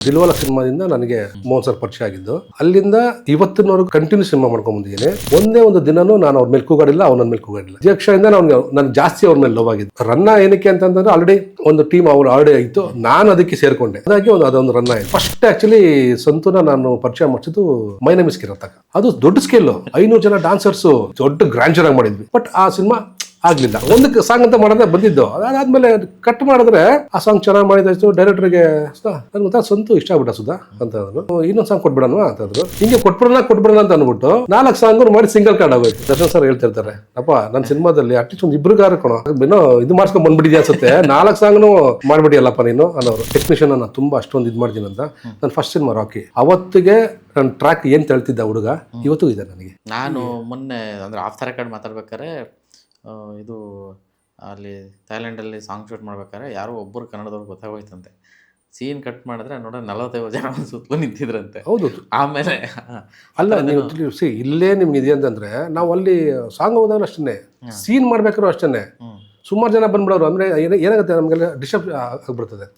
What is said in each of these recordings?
ದಿಲ್ವಾಲ ಸಿನಿಮಾದಿಂದ ನನಗೆ ಮೋಹನ್ ಸರ್ ಪರಿಚಯ ಆಗಿದ್ದು, ಅಲ್ಲಿಂದ ಇವತ್ತಿನವರೆಗೂ ಕಂಟಿನ್ಯೂ ಸಿನಿಮಾ ಮಾಡ್ಕೊಂಡ್ ಬಂದಿದ್ದೀನಿ. ಒಂದೇ ಒಂದು ದಿನನೂ ನಾನು ಅವ್ರ ಮೇಲೆ ಕೂಗಾಡಿಲ್ಲ, ಅವ್ರ ನನ್ನ ಮೇಲೆ ಕೂಗಾಡಿಲ್ಲ. ಅಧ್ಯಕ್ಷದಿಂದ ನನ್ಗೆ ಜಾಸ್ತಿ ಅವ್ರ ಮೇಲೆ ಲವ್ ಆಗಿದ್ದು. ರನ್ನ ಏನಕ್ಕೆ ಅಂತಂದ್ರೆ ಆಲ್ರೆಡಿ ಒಂದು ಟೀಮ್ ಅವ್ರು ಆಲ್ರೆಡಿ ಆಯಿತು, ನಾನು ಅದಕ್ಕೆ ಸೇರ್ಕೊಂಡೆ. ಹಾಗಾಗಿ ಅದೊಂದು ರನ್ನ ಆಯ್ತು. ಫಸ್ಟ್ ಆಕ್ಚುಲಿ ಸಂತೂನ ನಾನು ಪರಿಚಯ ಮಾಡಿಸಿದ್ದು ಮೈ ನೇಮ್ ಇಸ್ ಕಿರತಕ. ಅದು ದೊಡ್ಡ ಸ್ಕೇಲ್, 500 ಜನ ಡಾನ್ಸರ್ಸ್, ದೊಡ್ಡ ಗ್ರ್ಯಾಂಡ್ ಆಗಿ ಮಾಡಿದ್ವಿ. ಬಟ್ ಆ ಸಿನಿಮಾ ಆಗ್ಲಿಲ್ಲ. ಒಂದು ಸಾಂಗ್ ಅಂತ ಮಾಡೋದೇ ಬಂದಿದ್ದು. ಅದಾದ್ಮೇಲೆ ಕಟ್ ಮಾಡಿದ್ರೆ ಆ ಸಾಂಗ್ ಚೆನ್ನಾಗಿ ಮಾಡಿದಾಯ್ತು. ಡೈರೆಕ್ಟರ್ಗೆ ನನ್ಗೆ ಗೊತ್ತಾ ಸಂತು ಇಷ್ಟ ಆಗ್ಬಿಟ್ಟ ಸುಧಾ ಅಂತ ಅಂದ್ರು. ಇನ್ನೊಂದು ಸಾಂಗ್ ಕೊಟ್ಬಿಡೋಣ ಅಂತಂದ್ರು. ಹಿಂಗೆ ಕೊಟ್ಬಿಡೋಣ ಅಂತ ಅನ್ಬಿಟ್ಟು 4 ಸಾಂಗ್ ಮಾಡಿ ಸಿಂಗಲ್ ಕಾರ್ಡ್ ಆಗೋಯ್ತು. ದರ್ಶನ್ ಸರ್ ಹೇಳ್ತಿರ್ತಾರೆ, ಅಪ್ಪ ನನ್ನ ಸಿನಿಮಾದಲ್ಲಿ ಅಟ್ಲೀಸ್ಟ್ ಒಂದು ಇಬ್ರಿಗಾರ ಕಣೋ ಏನೋ ಇದು ಮಾಡ್ಸ್ಕೊಂಡ್ ಬಂದ್ಬಿಟ್ಟಿದ್ಯಾ ಅನ್ಸುತ್ತೆ, 4 ಸಾಂಗ್ನು ಮಾಡ್ಬಿಡಿಯಲ್ಲಪ್ಪ ನೀನು ಅನ್ನೋರು. ಟೆಕ್ನಿಷಿಯನ್ ನಾನು ತುಂಬಾ ಅಷ್ಟೊಂದು ಇದು ಮಾಡ್ತೀನಿ ಅಂತ. ನನ್ನ ಫಸ್ಟ್ ಸಿನಿಮಾ ರಾಕಿ, ಅವತ್ತಿಗೆ ನನ್ನ ಟ್ರ್ಯಾಕ್ ಏನ್ ಹೇಳ್ತಿದ್ದ ಹುಡುಗ ಇವತ್ತು ಇದೆ ನನಗೆ. ನಾನು ಮೊನ್ನೆ ಅಂದ್ರೆ ಆಫ್ ದ ರೆಕಾರ್ಡ್ ಮಾತಾಡ್ಬೇಕಾದ್ರೆ ಇದು ಅಲ್ಲಿ ಥೈಲ್ಯಾಂಡಲ್ಲಿ ಸಾಂಗ್ ಶೂಟ್ ಮಾಡ್ಬೇಕಾದ್ರೆ ಯಾರೋ ಒಬ್ಬರು ಕನ್ನಡದವ್ರು ಗೊತ್ತಾಗೋಯ್ತಂತೆ. ಸೀನ್ ಕಟ್ ಮಾಡಿದ್ರೆ ನೋಡ 45 ಜನ ಸುತ್ತಲೂ ನಿಂತಿದ್ರಂತೆ. ಹೌದು. ಆಮೇಲೆ ಅಲ್ಲ ನೀವು ಇಲ್ಲೇ ನಿಮ್ಗೆ ಇದೆ ಅಂತಂದ್ರೆ, ನಾವು ಅಲ್ಲಿ ಸಾಂಗ್ ಹೋದಾಗ ಅಷ್ಟೇ, ಸೀನ್ ಮಾಡ್ಬೇಕಾದ್ರು ಅಷ್ಟೇ ಸುಮಾರು ಜನ ಬಂದ್ಬಿಡೋರು. ಅಂದ್ರೆ ಏನಾಗುತ್ತೆ ನಮಗೆಲ್ಲ ಡಿಸ್ಟರ್ಬ್ ಆಗ್ಬಿಡ್ತದೆ.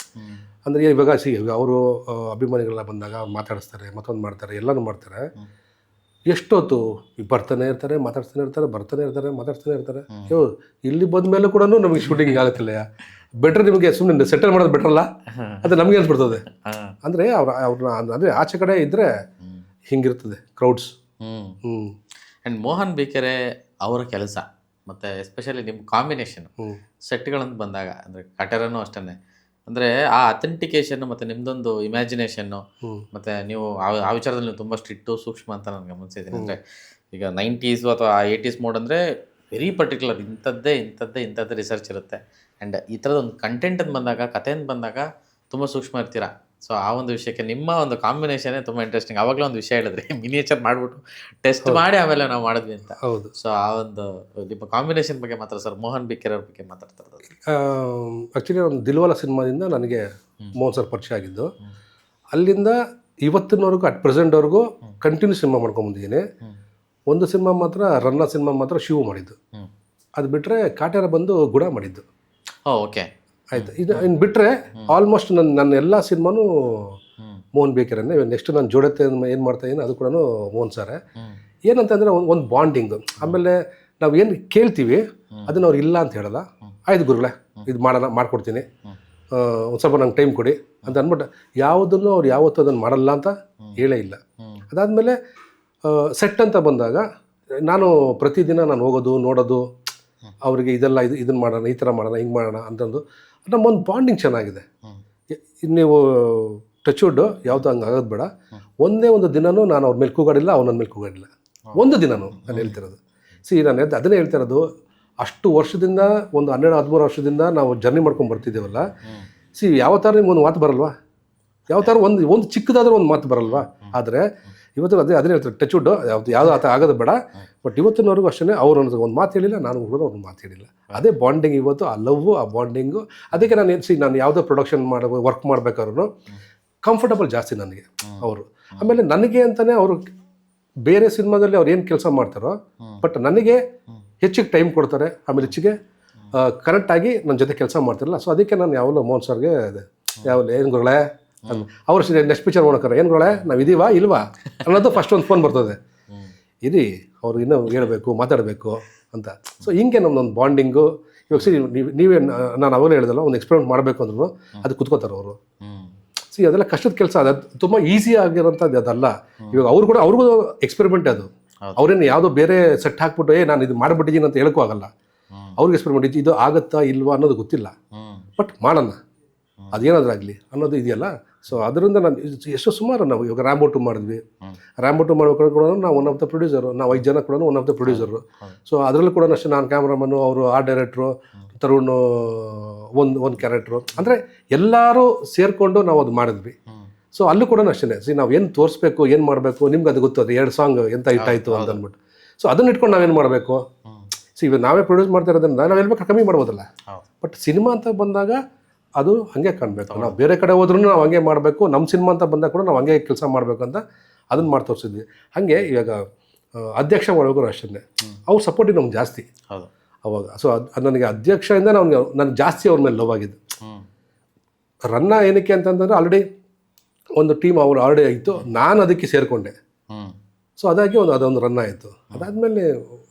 ಅಂದ್ರೆ ಇವಾಗ ಅವರು ಅಭಿಮಾನಿಗಳೆಲ್ಲ ಬಂದಾಗ ಮಾತಾಡಿಸ್ತಾರೆ, ಮತ್ತೊಂದು ಮಾಡ್ತಾರೆ, ಎಲ್ಲನೂ ಮಾಡ್ತಾರೆ. ಎಷ್ಟೊತ್ತು ಬರ್ತಾನೆ ಇರ್ತಾರೆ, ಮಾತಾಡ್ತಾನೆ ಇರ್ತಾರೆ. ಇಲ್ಲಿ ಬಂದ ಮೇಲೂ ಕೂಡ ನಮಗೆ ಶೂಟಿಂಗ್ ಆಗುತ್ತಿಲ್ಲ. ಬೆಟ್ರ್ ನಿಮಗೆ ಸುಮ್ಮನೆ ಸೆಟಲ್ ಮಾಡೋದು ಬೆಟ್ರಲ್ಲ, ಅದು ನಮಗೆ ಅನ್ಸ್ಬಿಡ್ತದೆ. ಅಂದರೆ ಅವ್ರನ್ನ ಅಂದರೆ ಆಚೆ ಕಡೆ ಇದ್ದರೆ ಹಿಂಗಿರ್ತದೆ ಕ್ರೌಡ್ಸ್. ಆ್ಯಂಡ್ ಮೋಹನ್ ಬಿಕೆರೆ ಅವರ ಕೆಲಸ ಮತ್ತು ಎಸ್ಪೆಷಲಿ ನಿಮ್ಮ ಕಾಂಬಿನೇಷನ್ ಸೆಟ್ಗಳಂತ ಬಂದಾಗ, ಅಂದರೆ ಕಟರನು ಅಷ್ಟೇ, ಅಂದರೆ ಆ ಅಥೆಂಟಿಕೇಶನ್ ಮತ್ತು ನಿಮ್ಮದೊಂದು ಇಮ್ಯಾಜಿನೇಷನ್ನು ಮತ್ತು ನೀವು ಆ ವಿಚಾರದಲ್ಲಿ ನೀವು ತುಂಬ ಸ್ಟ್ರಿಕ್ಟು ಸೂಕ್ಷ್ಮ ಅಂತ ನಾನು ಗಮನಿಸಿದ್ದೀನಿ. ಅಂದರೆ ಈಗ 90s ಅಥವಾ 80s ಮೋಡ್ ಅಂದರೆ ವೆರಿ ಪರ್ಟಿಕ್ಯುಲರ್, ಇಂಥದ್ದೇ ರಿಸರ್ಚ್ ಇರುತ್ತೆ. ಆ್ಯಂಡ್ ಈ ಥರದೊಂದು ಕಂಟೆಂಟ್ ಅಂತ ಬಂದಾಗ, ಕಥೆಯಿಂದ ಬಂದಾಗ ತುಂಬ ಸೂಕ್ಷ್ಮ ಇರ್ತೀರ. ಸೊ ಆ ಒಂದು ವಿಷಯಕ್ಕೆ ನಿಮ್ಮ ಒಂದು ಕಾಂಬಿನೇಷನ್ನೇ ತುಂಬ ಇಂಟ್ರೆಸ್ಟಿಂಗ್. ಆವಾಗಲೇ ಒಂದು ವಿಷಯ ಹೇಳಿದ್ರಿ, ಮಿನಿಯೇಚರ್ ಮಾಡಿಬಿಟ್ಟು ಟೆಸ್ಟ್ ಮಾಡಿ ಆಮೇಲೆ ನಾವು ಮಾಡಿದ್ವಿ ಅಂತ. ಹೌದು. ಸೊ ಆ ಒಂದು ನಿಮ್ಮ ಕಾಂಬಿನೇಷನ್ ಬಗ್ಗೆ ಮಾತ್ರ ಸರ್, ಮೋಹನ್ ಬಿಕೆರೆ ಅವ್ರ ಬಗ್ಗೆ ಮಾತಾಡ್ತಾ ಇರೋದು. ಆ್ಯಕ್ಚುಲಿ ಒಂದು ದಿಲ್ವಾಲ ಸಿನಿಮಾದಿಂದ ನನಗೆ ಮೋಹನ್ ಸರ್ ಪರಿಚಯ ಆಗಿದ್ದು, ಅಲ್ಲಿಂದ ಇವತ್ತಿನವರೆಗೂ ಅಟ್ ಪ್ರೆಸೆಂಟ್ವರೆಗೂ ಕಂಟಿನ್ಯೂ ಸಿನಿಮಾ ಮಾಡ್ಕೊಂಡು ಬಂದಿದ್ದೀನಿ. ಒಂದು ಸಿನಿಮಾ ಮಾತ್ರ, ರನ್ನ ಸಿನಿಮಾ ಮಾತ್ರ ಶಿವು ಮಾಡಿದ್ದು. ಅದು ಬಿಟ್ಟರೆ ಕಾಟೇರ ಬಂದು ಗುಣ ಮಾಡಿದ್ದು. ಓಕೆ, ಆಯ್ತು. ಇದು ಇನ್ನು ಬಿಟ್ಟರೆ ಆಲ್ಮೋಸ್ಟ್ ನನ್ನ ಎಲ್ಲ ಸಿನಿಮಾನು ಮೋಹನ್ ಬಿಕೆರೆನೇ. ನೆಕ್ಸ್ಟ್ ನಾನು ಜೋಡತೆ ಏನು ಮಾಡ್ತಾ ಇದ್ದೀನಿ ಅದು ಕೂಡ ಮೋಹನ್ ಸರೇ. ಏನಂತಂದರೆ ಒಂದು ಬಾಂಡಿಂಗು. ಆಮೇಲೆ ನಾವು ಏನು ಕೇಳ್ತೀವಿ ಅದನ್ನು ಅವ್ರು ಇಲ್ಲ ಅಂತ ಹೇಳಲ್ಲ. ಆಯ್ತು ಗುರುಗಳೇ, ಇದು ಮಾಡೋಣ, ಮಾಡ್ಕೊಡ್ತೀನಿ, ಒಂದು ಸ್ವಲ್ಪ ನಂಗೆ ಟೈಮ್ ಕೊಡಿ ಅಂತ ಅಂದ್ಬಿಟ್ಟು ಯಾವುದನ್ನು ಅವ್ರು ಯಾವತ್ತೂ ಅದನ್ನು ಮಾಡಲ್ಲ ಅಂತ ಹೇಳೇ ಇಲ್ಲ. ಅದಾದಮೇಲೆ ಸೆಟ್ ಅಂತ ಬಂದಾಗ ನಾನು ಪ್ರತಿದಿನ ನಾನು ಹೋಗೋದು, ನೋಡೋದು, ಅವರಿಗೆ ಇದನ್ನು ಮಾಡೋಣ, ಈ ಥರ ಮಾಡೋಣ, ಹಿಂಗೆ ಮಾಡೋಣ ಅಂತಂದು ನಮ್ಮೊಂದು ಬಾಂಡಿಂಗ್ ಚೆನ್ನಾಗಿದೆ. ನೀವು ಟಚ್ವುಡ್ ಯಾವುದು ಹಂಗೆ ಆಗೋದು ಬೇಡ. ಒಂದೇ ಒಂದು ದಿನನೂ ನಾನು ಅವ್ರ ಮೇಲೆ ಕೂಗಾಡಿಲ್ಲ, ಅವ್ರ ನನ್ನ ಮೇಲೆ ಕೂಗಾಡಿಲ್ಲ. ಒಂದು ದಿನನೂ ನಾನು ಹೇಳ್ತಿರೋದು. ನಾನು ಅದನ್ನೇ ಹೇಳ್ತಿರೋದು, ಅಷ್ಟು ವರ್ಷದಿಂದ, ಒಂದು 12-13 ವರ್ಷದಿಂದ ನಾವು ಜರ್ನಿ ಮಾಡ್ಕೊಂಡು ಬರ್ತಿದ್ದೇವಲ್ಲ. ಯಾವ ಥರ ನಿಮ್ಗೊಂದು ಮಾತು ಬರಲ್ವಾ? ಯಾವ ಥರ ಒಂದು ಚಿಕ್ಕದಾದ್ರೂ ಒಂದು ಮಾತು ಬರಲ್ವಾ? ಆದರೆ ಇವತ್ತು ಅದನ್ನೇ ಹೇಳ್ತಾರೆ, ಟಚ್ವುಡ್ ಯಾವುದು ಆ ಥರ ಆಗೋದು ಬೇಡ. ಬಟ್ ಇವತ್ತಿನವರೆಗೂ ಅಷ್ಟೇ ಅವ್ರು ಒಂದು ಮಾತು ಹೇಳಿಲ್ಲ, ನಾನು ಕೂಡ ಅವ್ರು ಮಾತು ಹೇಳಿಲ್ಲ. ಅದೇ ಬಾಂಡಿಂಗ್ ಇವತ್ತು, ಆ ಲವ್, ಆ ಬಾಂಡಿಂಗು. ಅದಕ್ಕೆ ನಾನು ಯಾವುದೋ ಪ್ರೊಡಕ್ಷನ್ ವರ್ಕ್ ಮಾಡ್ಬೇಕಾದ್ರೂ ಕಂಫರ್ಟಬಲ್ ಜಾಸ್ತಿ ನನಗೆ ಅವರು. ಆಮೇಲೆ ನನಗೆ ಅಂತಲೇ ಅವರು ಬೇರೆ ಸಿನಿಮಾದಲ್ಲಿ ಅವ್ರು ಏನು ಕೆಲಸ ಮಾಡ್ತಾರೋ, ಬಟ್ ನನಗೆ ಹೆಚ್ಚಿಗೆ ಟೈಮ್ ಕೊಡ್ತಾರೆ. ಆಮೇಲೆ ಹೆಚ್ಚಿಗೆ ಕರೆಕ್ಟಾಗಿ ನನ್ನ ಜೊತೆ ಕೆಲಸ ಮಾಡ್ತಿರಲ್ಲ. ಸೊ ಅದಕ್ಕೆ ನಾನು ಯಾವಾಗಲೂ ಮೋಹನ್ ಸರ್ಗೆ ಏನು ಗುರುಗಳೇ, ಅವ್ರು ನೆಕ್ಸ್ಟ್ ಪಿಕ್ಚರ್ ನೋಡೋಕ್ರೆ ಏನು ಗುರುಗಳೇ ನಾವು ಇದೀವಾ ಇಲ್ವಾ ಅನ್ನೋದು ಫಸ್ಟ್ ಒಂದು ಫೋನ್ ಬರ್ತದೆ. ಇದಿ ಅವ್ರು ಇನ್ನೂ ಹೇಳಬೇಕು, ಮಾತಾಡಬೇಕು ಅಂತ. ಸೊ ಹಿಂಗೆ ನಮ್ಮದೊಂದು ಬಾಂಡಿಂಗು. ಇವಾಗ ನೀವೇ ನಾನು ಅವಾಗಲೇ ಹೇಳಿದಲ್ಲ, ಒಂದು ಎಕ್ಸ್ಪೆರಿಮೆಂಟ್ ಮಾಡಬೇಕು ಅಂದ್ರೂ ಅದು ಕುತ್ಕೋತಾರೆ ಅವರು. ಅದೆಲ್ಲ ಕಷ್ಟದ ಕೆಲಸ. ಅದು ತುಂಬ ಈಸಿ ಆಗಿರೋಂಥದ್ದು ಅದಲ್ಲ. ಇವಾಗ ಅವ್ರಿಗೂ ಎಕ್ಸ್ಪೆರಿಮೆಂಟ್ ಅದು. ಅವ್ರೇನು ಯಾವುದೋ ಬೇರೆ ಸೆಟ್ ಹಾಕ್ಬಿಟ್ಟು ನಾನು ಇದು ಮಾಡಿಬಿಟ್ಟಿದ್ದೀನಿ ಅಂತ ಹೇಳಕ್ಕೂ ಆಗಲ್ಲ. ಅವ್ರಿಗೆ ಎಕ್ಸ್ಪೆರಿಮೆಂಟ್ ಇದು ಆಗುತ್ತಾ ಇಲ್ವಾ ಅನ್ನೋದು ಗೊತ್ತಿಲ್ಲ, ಬಟ್ ಮಾಡೋಣ ಅದೇನಾದ್ರೂ ಆಗಲಿ ಅನ್ನೋದು ಇದೆಯಲ್ಲ. ಸೊ ಅದರಿಂದ ನಾನು ಎಷ್ಟೋ ಸುಮಾರು ನಾವು ಇವಾಗ ರ್ಯಾಂಬೋ 2 ಮಾಡಿದ್ವಿ. ರ್ಯಾಂಬೋ 2 ಮಾಡ್ಬೇಕಾದ್ರೆ ಕೂಡ ನಾವು ಒನ್ ಆಫ್ ದ ಪ್ರೊಡ್ಯೂಸರು, ನಾವು 5 ಜನ ಕೂಡ one of the producer. So ಅದರಲ್ಲೂ ಕೂಡ ಅಷ್ಟೇ ನಾನು ಕ್ಯಾಮ್ರಾಮನ್ನು, ಅವರು ಆರ್ಟ್ ಡೈರೆಕ್ಟ್ರು, ತರುಣ್ ಒಂದು ಕ್ಯಾರೆಕ್ಟ್ರು, ಅಂದರೆ ಎಲ್ಲರೂ ಸೇರಿಕೊಂಡು ನಾವು ಅದು ಮಾಡಿದ್ವಿ. ಸೊ ಅಲ್ಲೂ ಕೂಡ ಅಷ್ಟೇ ನಾವು ಏನು ತೋರಿಸ್ಬೇಕು, ಏನು ಮಾಡಬೇಕು, ನಿಮ್ಗೆ ಅದು ಗೊತ್ತದೆ. 2 ಸಾಂಗ್ ಎಂತ ಇಟ್ಟಾಯಿತು ಅಂತ ಅಂದ್ಬಿಟ್ಟು. ಸೊ ಅದನ್ನ ಇಟ್ಕೊಂಡು ನಾವೇನು ಮಾಡಬೇಕು. ಇವಾಗ ನಾವೇ ಪ್ರೊಡ್ಯೂಸ್ ಮಾಡ್ತಾ ಇರೋದ್ರಿಂದ ನಾವು ಎಲ್ಲಿ ಕಮ್ಮಿ ಮಾಡ್ಬೋದಲ್ಲ. ಬಟ್ ಸಿನಿಮಾ ಅಂತ ಬಂದಾಗ ಅದು ಹಂಗೆ ಕಾಣಬೇಕು. ನಾವು ಬೇರೆ ಕಡೆ ಹೋದ್ರೂ ನಾವು ಹಂಗೆ ಮಾಡಬೇಕು. ನಮ್ಮ ಸಿನಿಮಾ ಅಂತ ಬಂದಾಗ ಕೂಡ ನಾವು ಹಂಗೆ ಕೆಲಸ ಮಾಡಬೇಕು ಅಂತ ಅದನ್ನು ಮಾಡಿ ತೋರಿಸಿದ್ವಿ. ಹಾಗೆ ಇವಾಗ ಅಧ್ಯಕ್ಷ ಒಳಗೂ ಅಷ್ಟೇ ಅವ್ರ ಸಪೋರ್ಟಿಗೆ ನಮ್ಗೆ ಜಾಸ್ತಿ ಅವಾಗ. ಸೊ ಅದು ನನಗೆ ಅಧ್ಯಕ್ಷದಿಂದ ನನಗೆ ಜಾಸ್ತಿ ಅವ್ರ ಮೇಲೆ ಲವ್ ಆಗಿದ್ದು. ರನ್ನ ಏನಕ್ಕೆ ಅಂತಂದರೆ ಆಲ್ರೆಡಿ ಒಂದು ಟೀಮ್ ಅವ್ರು ಆಲ್ರೆಡಿ ಆಯಿತು, ನಾನು ಅದಕ್ಕೆ ಸೇರಿಕೊಂಡೆ. ಹ್ಮ್ ಸೊ ಅದಾಗಿ ಅದೊಂದು ರನ್ ಆಯಿತು. ಅದಾದಮೇಲೆ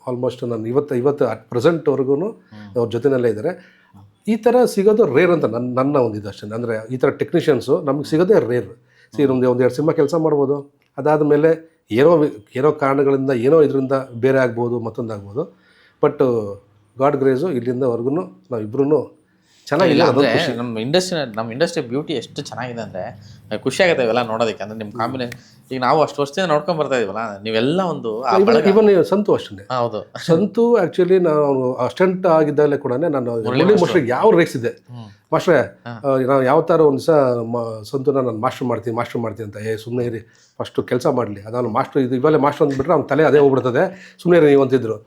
ಆಲ್ಮೋಸ್ಟ್ ನಾನು ಇವತ್ತು ಅಟ್ ಪ್ರೆಸೆಂಟ್ವರೆಗೂ ಅವ್ರ ಜೊತೆಯಲ್ಲೇ ಇದ್ದಾರೆ. ಈ ಥರ ಸಿಗೋದು ರೇರ್ ಅಂತ ನನ್ನ ಒಂದು ಇದು ಅಷ್ಟೇ. ಅಂದರೆ ಈ ಥರ ಟೆಕ್ನಿಷಿಯನ್ಸು ನಮಗೆ ಸಿಗೋದೇ ರೇರ್. ಒಂದೆರಡು ಸಿನಿಮಾ ಕೆಲಸ ಮಾಡ್ಬೋದು, ಅದಾದಮೇಲೆ ಏನೋ ಕಾರಣಗಳಿಂದ ಏನೋ ಇದರಿಂದ ಬೇರೆ ಆಗ್ಬೋದು, ಮತ್ತೊಂದಾಗ್ಬೋದು. ಬಟ್ ಗಾಡ್ ಗ್ರೇಸು ಇಲ್ಲಿಂದವರೆಗೂ ನಾವಿಬ್ರು ಚೆನ್ನಾಗಿಲ್ಲ. ಅಂದರೆ ನಮ್ಮ ಇಂಡಸ್ಟ್ರಿ ಬ್ಯೂಟಿ ಎಷ್ಟು ಚೆನ್ನಾಗಿದೆ ಅಂದರೆ ಖುಷಿ ಆಗುತ್ತೆ ಇವೆಲ್ಲ ನೋಡೋದಕ್ಕೆ. ಅಂದರೆ ನಿಮ್ಮ ಕಾಂಬಿನೇಷನ್ ಈಗ ನಾವು ಅಷ್ಟು ವರ್ಷದಿಂದ ನೋಡ್ಕೊಂಡು ಬರ್ತಾ ಇದೀವಲ್ಲ, ನೀವೆಲ್ಲ ಒಂದು ಇವನ್ ಸಂತು ಅಷ್ಟೇ. ಹೌದು, ಸಂತು ಆ್ಯಕ್ಚುಲಿ ನಾನು ಅಸ್ಟೆಂಟ್ ಆಗಿದ್ದಾಗಲೇ ಕೂಡ ನಾನು ಮುರಳಿ ಮಾಸ್ಟ್ರಿಗೆ ಯಾವ ರೇಕ್ಸ್ ಇದೆ, ಮಾಸ್ಟ್ರೇ ನಾನು ಯಾವ ಥರ ಒಂದು ದಿವಸ ಸಂತುನ ನಾನು ಮಾಸ್ಟರ್ ಮಾಡ್ತೀನಿ ಅಂತ. ಸುಮ್ಮನೆ ಇರಿ, ಫಸ್ಟು ಕೆಲಸ ಮಾಡಲಿ, ಅದನ್ನು ಮಾಸ್ಟರ್ ಇದು ಇವಾಗಲೇ ಮಾಸ್ಟರ್ ಅಂದ್ಬಿಟ್ರೆ ಅವ್ನ ತಲೆ ಅದೇ ಹೋಗ್ಬಿಡ್ತದೆ, ಸುಮ್ಮನೆ ನೀವು ಅಂತಿದ್ರು.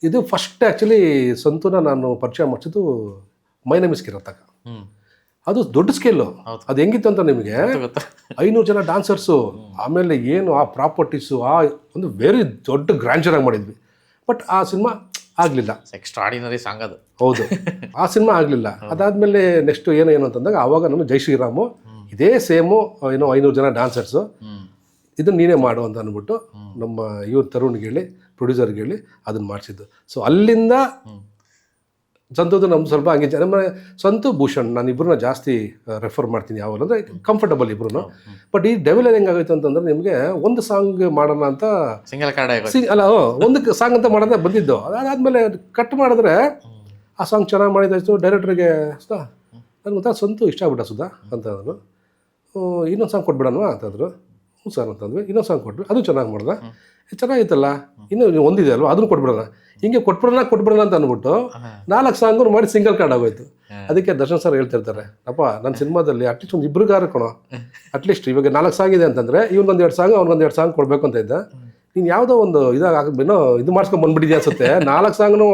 ಇದು ಫಸ್ಟ್ ಆ್ಯಕ್ಚುಲಿ ಸಂತುನ ನಾನು ಪರಿಚಯ ಮಾಡಿಸಿದ್ದು ಮೈ ನೇಮ್ ಇಸ್ ಕಿರತಕ. ಅದು ದೊಡ್ಡ ಸ್ಕೇಲು. ಅದು ಹೆಂಗಿತ್ತು ಅಂತ ನಿಮಗೆ 500 ಜನ ಡಾನ್ಸರ್ಸು, ಆಮೇಲೆ ಏನು ಆ ಪ್ರಾಪರ್ಟೀಸು, ಆ ಒಂದು ವೆರಿ ದೊಡ್ಡ ಗ್ರ್ಯಾಂಡರ್ ಆಗಿ ಮಾಡಿದ್ವಿ. ಬಟ್ ಆ ಸಿನಿಮಾ ಆಗಲಿಲ್ಲ. ಎಕ್ಸ್ಟ್ರಾಡಿನರಿ ಸಾಂಗ್ ಅದು. ಹೌದು, ಆ ಸಿನಿಮಾ ಆಗಲಿಲ್ಲ. ಅದಾದಮೇಲೆ ನೆಕ್ಸ್ಟ್ ಏನು ಅಂತಂದಾಗ ಆವಾಗ ನಾನು ಜೈ ಶ್ರೀರಾಮು ಇದೇ ಸೇಮು 500 ಜನ ಡಾನ್ಸರ್ಸು, ಇದನ್ನು ನೀನೇ ಮಾಡು ಅಂತ ಅಂದ್ಬಿಟ್ಟು ನಮ್ಮ ತರುಣ್ಗೆ ಹೇಳಿ, ಪ್ರೊಡ್ಯೂಸರ್ಗೆ ಹೇಳಿ ಅದನ್ನು ಮಾಡಿಸಿದ್ದು. ಸೊ ಅಲ್ಲಿಂದ ಸಂತುದು ನಮ್ದು ಸ್ವಲ್ಪ ಹಂಗೆ ನಮ್ಮ ಸಂತು ಭೂಷಣ್ ನಾನು ಇಬ್ಬರನ್ನ ಜಾಸ್ತಿ ರೆಫರ್ ಮಾಡ್ತೀನಿ ಯಾವಾಗ ಅಂದರೆ ಕಂಫರ್ಟಬಲ್ ಇಬ್ಬರು. ಬಟ್ ಈ ಡೆವಲ್ ಹೆಂಗಾಗೋಯ್ತು ಅಂತಂದ್ರೆ ನಿಮಗೆ ಒಂದು ಸಾಂಗ್ ಮಾಡೋಣ ಅಂತ ಸಿಂಗಲ್ ಕಾರ್ಡ್ ಅಲ್ಲ ಒಂದು ಸಾಂಗ್ ಅಂತ ಮಾಡೋದೇ ಬಂದಿದ್ದು. ಅದಾದಮೇಲೆ ಕಟ್ ಮಾಡಿದ್ರೆ ಆ ಸಾಂಗ್ ಚೆನ್ನಾಗಿ ಮಾಡಿದಾಯ್ತು. ಡೈರೆಕ್ಟ್ರಿಗೆ ನನಗೆ ಗೊತ್ತಾ ಸಂತು ಇಷ್ಟ ಆಗ್ಬಿಟ್ಟ ಸುಧಾ ಅಂತ ಅಂದರು. ಇನ್ನೊಂದು ಸಾಂಗ್ ಕೊಟ್ಬಿಡೋಣ ಅಂತಂದರು. ಹ್ಞೂ ಸರ್ ಅಂತಂದ್ವಿ. ಇನ್ನೊಂದು ಸಾಂಗ್ ಕೊಟ್ವಿ, ಅದು ಚೆನ್ನಾಗಿ ಮಾಡ್ದೆ, ಚೆನ್ನಾಗಿತ್ತಲ್ಲ, ಇನ್ನೂ ಒಂದಿದೆ ಅಲ್ವಾ ಅದನ್ನು ಕೊಟ್ಬಿಡೋಣ, ಹಿಂಗೆ ಕೊಟ್ಬಿಡೋಣ ಅಂತ ಅಂದ್ಬಿಟ್ಟು 4 ಸಾಂಗು ಮಾಡಿ ಸಿಂಗಲ್ ಕಾರ್ಡ್ ಆಗೋಯ್ತು. ಅದಕ್ಕೆ ದರ್ಶನ್ ಸರ್ ಹೇಳ್ತಿರ್ತಾರೆ, ಅಪ್ಪ ನನ್ನ ಸಿನಿಮಾದಲ್ಲಿ ಅಟ್ಲೀಸ್ಟ್ ಒಂದು ಇಬ್ಬರಿಗಾರ ಕಣೋ, ಅಟ್ಲೀಸ್ಟ್ ಇವಾಗ 4 ಸಾಂಗ್ ಇದೆ ಅಂತಂದರೆ ಇವ್ನಿಗೊಂದು 2 ಸಾಂಗ್ ಅವ್ನಿಗೊಂದು 2 ಸಾಂಗ್ ಕೊಡಬೇಕು ಅಂತ ಇದ್ದ. ನೀನು ಯಾವುದೋ ಒಂದು ಇದಾಗೇನೋ ಇದು ಮಾಡ್ಸ್ಕೊಂಡು ಬಂದ್ಬಿಟ್ಟಿದ್ಯಾ ಅನ್ಸುತ್ತೆ, 4 ಸಾಂಗ್ನು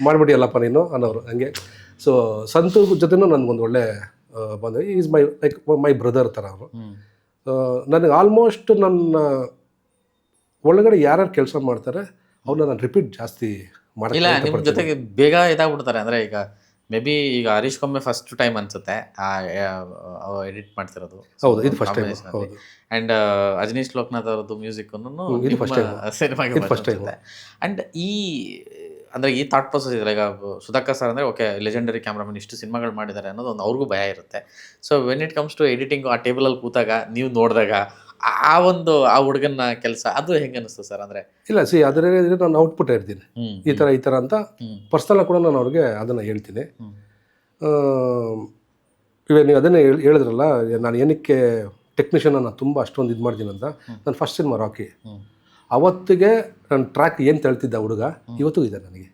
ಮಾಡಿಬಿಟ್ಟಿಯಲ್ಲಪ್ಪ ನೀನು ಅನ್ನೋರು ಹಂಗೆ. ಸೊ ಸಂತು ಜೊತೆನೂ ನನಗೊಂದು ಒಳ್ಳೆ ಬಂದ ಈಸ್ ಮೈ ಬ್ರದರ್ ಥರ ಅವರು. ನನಗೆ ಆಲ್ಮೋಸ್ಟ್ ನನ್ನ ಒಳಗಡೆ ಯಾರ್ಯಾರು ಕೆಲಸ ಮಾಡ್ತಾರೆ ಅವ್ರನ್ನ ನಾನು ರಿಪೀಟ್ ಜಾಸ್ತಿ ಇಲ್ಲ. ನಿಮ್ಮ ಜೊತೆಗೆ ಬೇಗ ಇದಾಗ್ಬಿಡ್ತಾರೆ. ಅಂದರೆ ಈಗ ಮೇ ಬಿ ಈಗ ಹರೀಶ್ ಕೊಮ್ಮೆ ಫಸ್ಟ್ ಟೈಮ್ ಅನ್ಸುತ್ತೆ ಎಡಿಟ್ ಮಾಡ್ತಿರೋದು. ಹೌದು, ಇದು first time. And Ajaneesh Loknath ಅವರದ್ದು ಮ್ಯೂಸಿಕ್ಕನ್ನು ಸಿನಿಮಾಗೆ ಆ್ಯಂಡ್ ಅಂದರೆ ಈ ಥಾಟ್ ಪ್ರೊಸೆಸ್ ಇದೆ. ಈಗ ಸುಧಾಕರ್ ಸರ್ ಅಂದರೆ ಓಕೆ ಲೆಜೆಂಡರಿ ಕ್ಯಾಮ್ರಾಮನ್, ಇಷ್ಟು ಸಿನಿಮಾಗಳು ಮಾಡಿದ್ದಾರೆ ಅನ್ನೋದು ಒಂದು ಅವ್ರಿಗೂ ಭಯ ಇರುತ್ತೆ. So when it comes to editing, ಆ ಟೇಬಲಲ್ಲಿ ಕೂತಾಗ ನೀವು ನೋಡಿದಾಗ ಆ ಹುಡುಗನ ಕೆಲಸ ಅದು ಹೆಂಗೆ ಅನಿಸ್ತು ಸರ್? ಅಂದರೆ ಇಲ್ಲ ಅದರಲ್ಲಿ ನಾನು ಔಟ್ಪುಟ್ ಹೇಳ್ತೀನಿ, ಈ ಥರ ಅಂತ ಪರ್ಸ್ನಲ್ ಕೂಡ ನಾನು ಅವ್ರಿಗೆ ಅದನ್ನು ಹೇಳ್ತೀನಿ. ಇವಾಗ ನೀವು ಅದನ್ನೇ ಹೇಳಿದ್ರಲ್ಲ, ನಾನು ಏನಕ್ಕೆ ಟೆಕ್ನಿಷಿಯನ್ ನಾನು ತುಂಬ ಅಷ್ಟೊಂದು ಇದು ಮಾಡ್ತೀನಿ ಅಂತ. ನಾನು ಫಸ್ಟ್ ಸಿನಿಮಾ ರಾಕಿ ಅವತ್ತಿಗೆ ನನ್ನ ಟ್ರ್ಯಾಕ್ ಏನು ತಳ್ತಿದ್ದ ಹುಡುಗ ಇವತ್ತು ಇದೆ ನನಗೆ.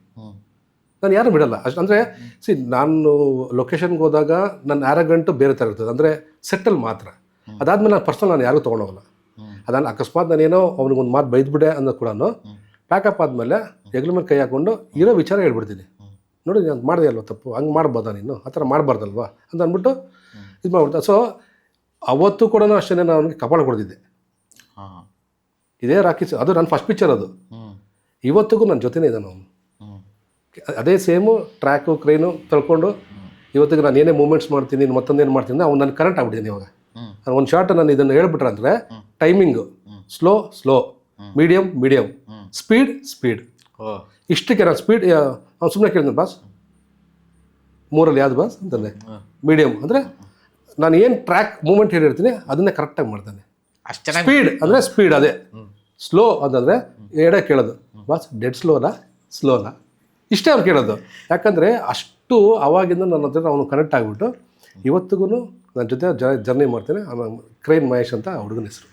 ನಾನು ಯಾರು ಬಿಡಲ್ಲ ಅಷ್ಟು. ಅಂದರೆ ನಾನು ಲೊಕೇಶನ್ಗೆ ಹೋದಾಗ ನನ್ನ ಆ್ಯರಗಂಟು ಬೇರೆ ಥರ ಇರ್ತದೆ, ಅಂದರೆ ಸೆಟ್ಟಲ್ಲಿ ಮಾತ್ರ. ಅದಾದಮೇಲೆ ನಾನು ಪರ್ಸನಲ್ ನಾನು ಯಾರಿಗೂ ತೊಗೊಂಡೋಗಲ್ಲ. ಅದನ್ನು ಅಕಸ್ಮಾತ್ ನಾನೇನೋ ಅವ್ನಿಗೊಂದು ಮಾತು ಬೈದ್ಬಿಡೆ ಅನ್ನೋ ಕೂಡ ಪ್ಯಾಕಪ್ ಆದಮೇಲೆ ಹೆಗ್ಲ ಮೇಲೆ ಕೈ ಹಾಕ್ಕೊಂಡು ಇರೋ ವಿಚಾರ ಹೇಳ್ಬಿಡ್ತೀನಿ. ನೋಡಿ ನಾನು ಮಾಡಿದೆ ಅಲ್ವ ತಪ್ಪು, ಹಂಗೆ ಮಾಡ್ಬೋದಾ ನೀನು, ಆ ಥರ ಮಾಡಬಾರ್ದಲ್ವಾ ಅಂತ ಅಂದ್ಬಿಟ್ಟು ಇದು ಮಾಡ್ಬಿಡ್ತಾ. ಸೊ ಅವತ್ತು ಕೂಡ ಅಷ್ಟೇ ನಾನು ಅವನಿಗೆ ಕಪಾಳ ಕೊಡ್ತಿದ್ದೆ. ಇದೇ ರಾಕಿ, ಅದು ನನ್ನ ಫಸ್ಟ್ ಪಿಕ್ಚರ್. ಅದು ಇವತ್ತಿಗೂ ನನ್ನ ಜೊತೆನೇ ಇದ್ದಾನೆ ಅವನು. ಅದೇ ಸೇಮು ಟ್ರ್ಯಾಕು ಕ್ರೈನು ತಳ್ಕೊಂಡು ಇವತ್ತಿಗೆ ನಾನು ಏನೇ ಮೂಮೆಂಟ್ಸ್ ಮಾಡ್ತೀನಿ, ಮತ್ತೊಂದೇನು ಮಾಡ್ತೀನಿ, ಅವ್ನು ನಾನು ಕರೆಂಟ್ ಆಗ್ಬಿಟ್ಟಿದ್ದೀನಿ. ಇವಾಗ ಒಂದು ಶಾರ್ಟ್ ನಾನು ಇದನ್ನು ಹೇಳ್ಬಿಟ್ರೆ ಅಂದರೆ ಟೈಮಿಂಗು ಸ್ಲೋ, ಮೀಡಿಯಮ್, ಸ್ಪೀಡ್ ಇಷ್ಟಕ್ಕೆ ನಾನು ಸ್ಪೀಡ್ ಅವ್ನು ಸುಮ್ಮನೆ ಕೇಳಿದ್ನು, ಬಾಸ್ 3ರಲ್ಲಿ ಯಾವ್ದು ಬಾಸ್ ಅಂತಂದೆ. ಮೀಡಿಯಮ್ ಅಂದರೆ ನಾನು ಏನು ಟ್ರ್ಯಾಕ್ ಮೂಮೆಂಟ್ ಹೇಳಿರ್ತೀನಿ ಅದನ್ನೇ ಕರೆಕ್ಟಾಗಿ ಮಾಡ್ತಾನೆ. ಸ್ಪೀಡ್ ಅಂದರೆ ಸ್ಪೀಡ್, ಅದೇ ಸ್ಲೋ ಅಂತಂದರೆ ಎಡೆ ಕೇಳೋದು, ಬಾಸ್ ಡೆಡ್ ಸ್ಲೋನಾ ಇಷ್ಟೇ ಅವ್ರು ಕೇಳೋದು. ಯಾಕಂದರೆ ಅಷ್ಟು ಅವಾಗಿಂದ ನನ್ನ ಹತ್ರ ಅವನು ಕನೆಕ್ಟ್ ಆಗಿಬಿಟ್ಟು ಇವತ್ತಿಗೂ ನನ್ನ ಜೊತೆ ಜರ್ನಿ ಮಾಡ್ತೇನೆ. ಕ್ರೈನ್ ಮಹೇಶ್ ಅಂತ ಹುಡುಗನ ಹೆಸರು.